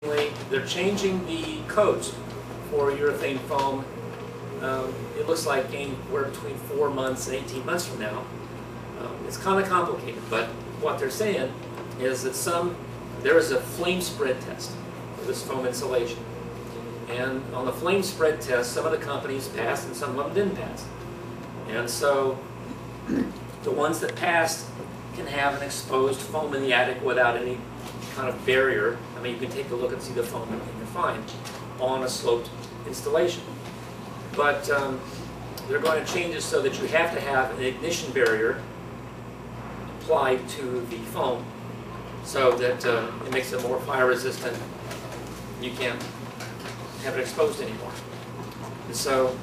They're changing the codes for urethane foam. It looks like anywhere between 4 months and 18 months from now. It's kind of complicated, but what they're saying is that there is a flame spread test for this foam insulation. And on the flame spread test, some of the companies passed and some of them didn't pass. And so the ones that passed can have an exposed foam in the attic without any kind of barrier. I mean, you can take a look and see the foam and you're fine on a sloped installation. But they're going to change it so that you have to have an ignition barrier applied to the foam so that it makes it more fire resistant. You can't have it exposed anymore. And so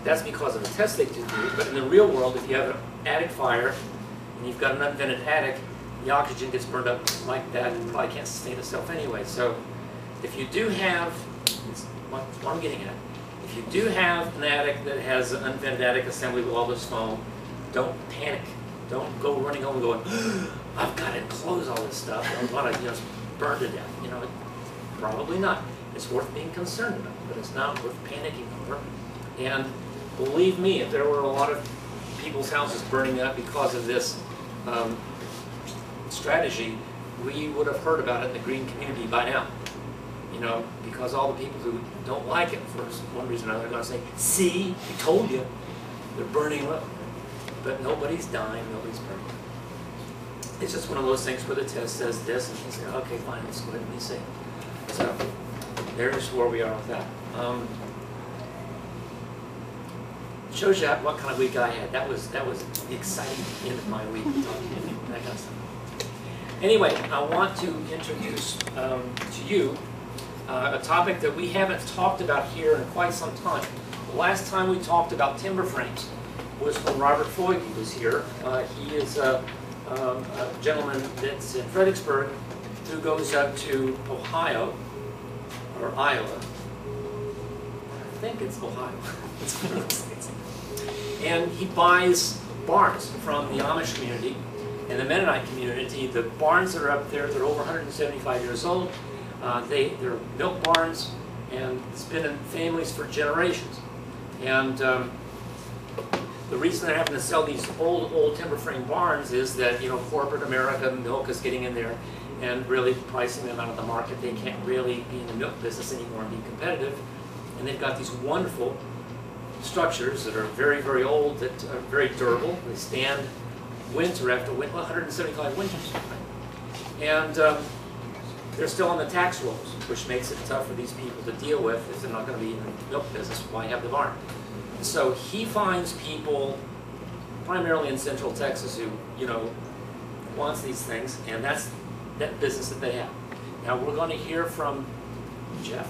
that's because of the test they do. But in the real world, if you have an attic fire and you've got an unvented attic, the oxygen gets burned up like that and probably can't sustain itself anyway. So if you do have, what I'm getting at, if you do have an attic that has an unvented attic assembly with all this foam, don't panic. Don't go running home and going, I've got to enclose all this stuff. I want to burn to death. Probably not. It's worth being concerned about, but it's not worth panicking over. And believe me, if there were a lot of people's houses burning up because of this strategy, we would have heard about it in the green community by now. Because all the people who don't like it for one reason or another are going to say, see, we told you, they're burning up. But nobody's dying, nobody's burning. It's just one of those things where the test says this, and you say, okay, fine, let's go ahead and be safe. So there's where we are with that. Shows you what kind of week I had. That was the exciting end of my week, talking that kind of stuff. Anyway, I want to introduce to you a topic that we haven't talked about here in quite some time. The last time we talked about timber frames was when Robert Foigy was here. He is a gentleman that's in Fredericksburg who goes up to Ohio, or Iowa. I think it's Ohio. It's one of those things. And he buys barns from the Amish community and the Mennonite community. The barns that are up there, they're over 175 years old. They're milk barns, and it's been in families for generations. And the reason they're having to sell these old timber frame barns is that corporate America milk is getting in there and really pricing them out of the market. They can't really be in the milk business anymore and be competitive. And they've got these wonderful structures that are very, very old, that are very durable. They stand winter after winter, 175 winters. And they're still on the tax rolls, which makes it tough for these people to deal with if they're not going to be in the milk business. Why have the barn? So he finds people primarily in Central Texas who, wants these things, and that's that business that they have. Now we're going to hear from Jack.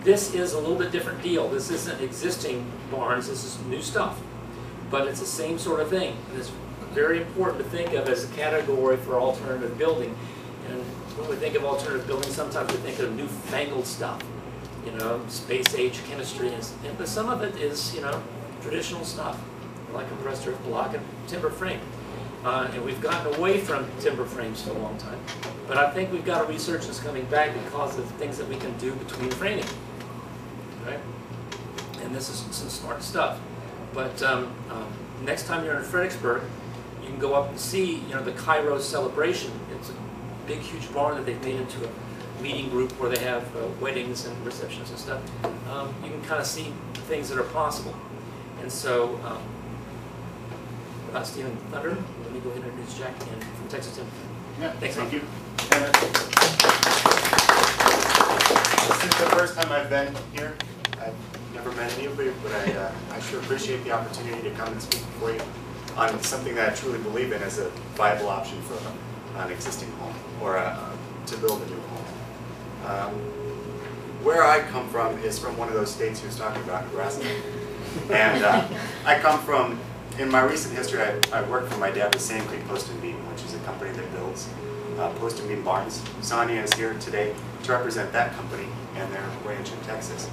This is a little bit different deal. This isn't existing barns, this is new stuff. But it's the same sort of thing. And it's very important to think of as a category for alternative building. And when we think of alternative building, sometimes we think of newfangled stuff. Space-age chemistry, but some of it is, traditional stuff, like compressed earth block and timber frame. And we've gotten away from timber frames for a long time. But I think we've got a resurgence coming back because of the things that we can do between framing. Right? And this is some smart stuff. But next time you're in Fredericksburg, you can go up and see, the Kairos Celebration. It's a big, huge barn that they've made into a meeting group where they have weddings and receptions and stuff. You can kind of see things that are possible. And so, without stealing thunder, let me go ahead and introduce Jack in from Texas Timber. Yeah, thank you. This is the first time I've been here. I've never met any of you, but I sure appreciate the opportunity to come and speak before you on something that I truly believe in as a viable option for an existing home or to build a new home. Where I come from is from one of those states he was talking about, Nebraska. And I come from, in my recent history, I worked for my dad with Sand Creek Post and Beam, which is a company that builds post and beam barns. Sonia is here today to represent that company and their ranch in Texas.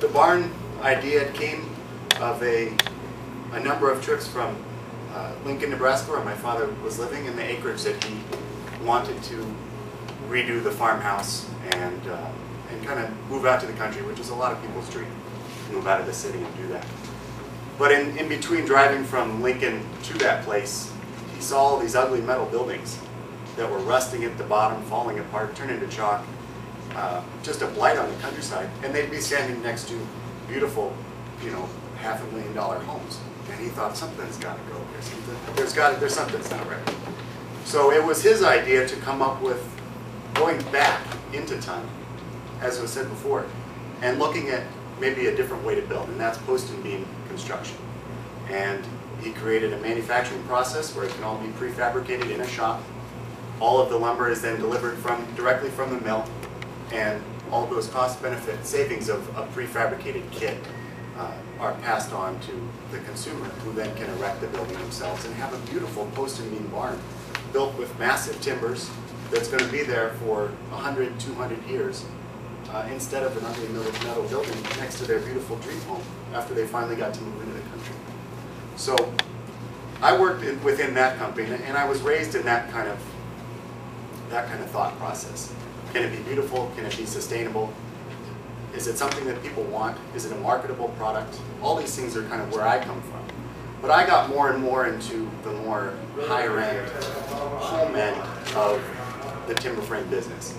The barn idea came of a number of trips from Lincoln, Nebraska, where my father was living, and the acreage that he wanted to redo the farmhouse and kind of move out to the country, which is a lot of people's dream, move out of the city and do that. But in between driving from Lincoln to that place, he saw all these ugly metal buildings that were rusting at the bottom, falling apart, turning to chalk, just a blight on the countryside, and they'd be standing next to beautiful, $500,000 homes. And he thought, something's got to go here. There's something that's not right. So it was his idea to come up with going back into time, as was said before, and looking at maybe a different way to build, and that's post and beam construction. And he created a manufacturing process where it can all be prefabricated in a shop. All of the lumber is then delivered directly from the mill, and all of those cost-benefit savings of a prefabricated kit are passed on to the consumer, who then can erect the building themselves and have a beautiful post and beam barn built with massive timbers that's going to be there for 100, 200 years instead of an ugly metal building next to their beautiful dream home after they finally got to move into the country. So I worked within that company, and I was raised in that kind of thought process. Can it be beautiful? Can it be sustainable? Is it something that people want? Is it a marketable product? All these things are kind of where I come from. But I got more and more into the more higher end, home end of the timber frame business.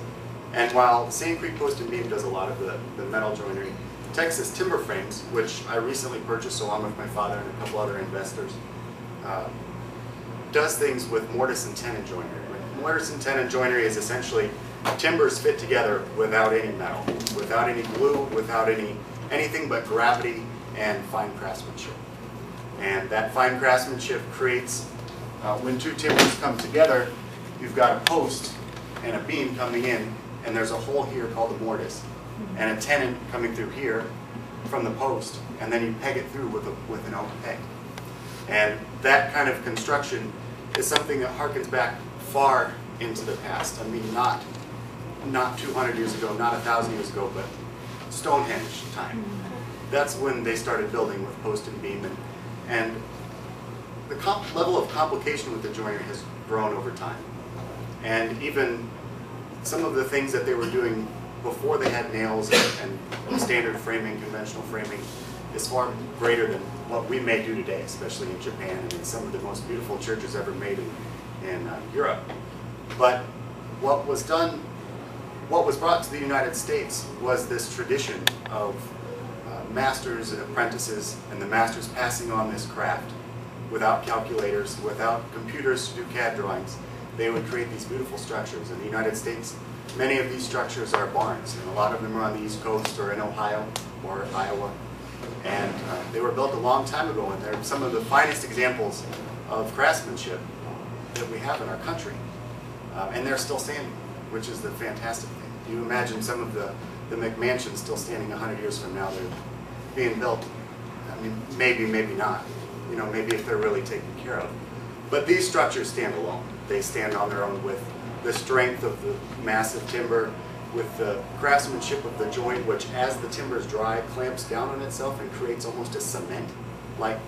And while Sand Creek Post and Beam does a lot of the metal joinery, Texas Timber Frames, which I recently purchased along with my father and a couple other investors, does things with mortise and tenon joinery. Mortise and tenon joinery is essentially timbers fit together without any metal, without any glue, without anything but gravity and fine craftsmanship. And that fine craftsmanship creates, when two timbers come together, you've got a post and a beam coming in, and there's a hole here called a mortise, and a tenon coming through here from the post, and then you peg it through with an oak peg. And that kind of construction is something that harkens back far into the past. I mean, not 200 years ago, not 1,000 years ago, but Stonehenge time. That's when they started building with post and beam, and the level of complication with the joinery has grown over time. And even some of the things that they were doing before they had nails and standard framing, conventional framing, is far greater than what we may do today, especially in Japan and in some of the most beautiful churches ever made in Europe. But what was brought to the United States was this tradition of masters and apprentices, and the masters passing on this craft without calculators, without computers to do CAD drawings. They would create these beautiful structures. In the United States, many of these structures are barns, and a lot of them are on the East Coast or in Ohio or Iowa. And they were built a long time ago, and they're some of the finest examples of craftsmanship that we have in our country. And they're still standing, which is the fantastic thing. You imagine some of the McMansions still standing 100 years from now. They're being built. I mean, maybe, maybe not. Maybe if they're really taken care of. But these structures stand alone. They stand on their own with the strength of the massive timber, with the craftsmanship of the joint, which as the timber is dry, clamps down on itself and creates almost a cement-like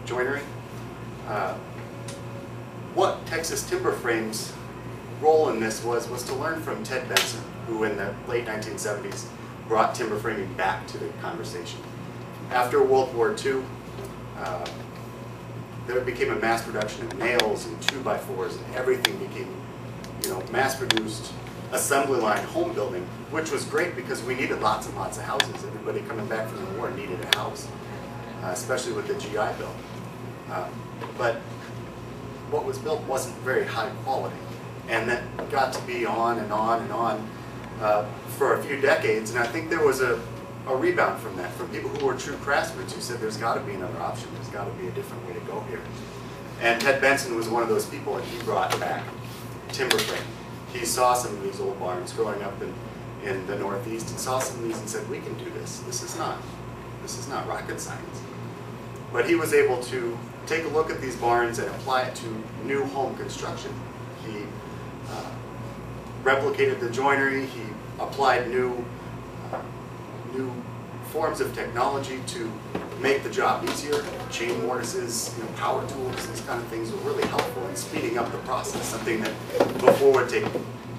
joinery. What Texas Timber Frames' role in this was to learn from Ted Benson, who in the late 1970s brought timber framing back to the conversation. After World War II, there became a mass production of nails and 2x4s, and everything became, mass-produced assembly line home building, which was great because we needed lots and lots of houses. Everybody coming back from the war needed a house, especially with the GI Bill. But what was built wasn't very high quality, and that got to be on and on and on for a few decades. And I think there was a rebound from that, from people who were true craftsmen who said there's got to be another option, there's got to be a different way to go here. And Ted Benson was one of those people, and he brought back timber frame. He saw some of these old barns growing up in the Northeast, and saw some of these and said, we can do this. This is not rocket science. But he was able to take a look at these barns and apply it to new home construction. He replicated the joinery. He applied new forms of technology to make the job easier. Chain mortises, power tools, these kind of things were really helpful in speeding up the process, something that before would take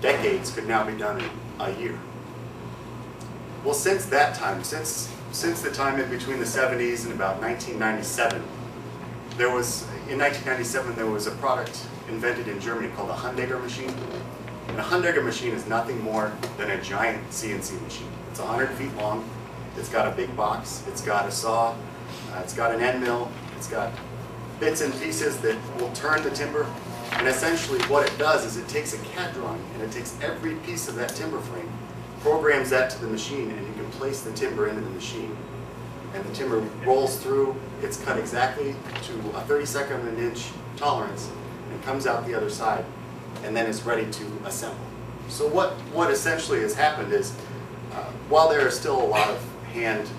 decades could now be done in a year. Well, since that time, since the time in between the 70s and about 1997, in 1997 there was a product invented in Germany called a Hundegger machine. And a Hundegger machine is nothing more than a giant CNC machine. It's 100 feet long, it's got a big box, it's got a saw, it's got an end mill, it's got bits and pieces that will turn the timber. And essentially what it does is it takes a CAD drawing and it takes every piece of that timber frame, programs that to the machine, and you can place the timber into the machine. And the timber rolls through, gets cut exactly to a 32nd of an inch tolerance, and comes out the other side, and then is ready to assemble. So what essentially has happened is, while there are still a lot of hand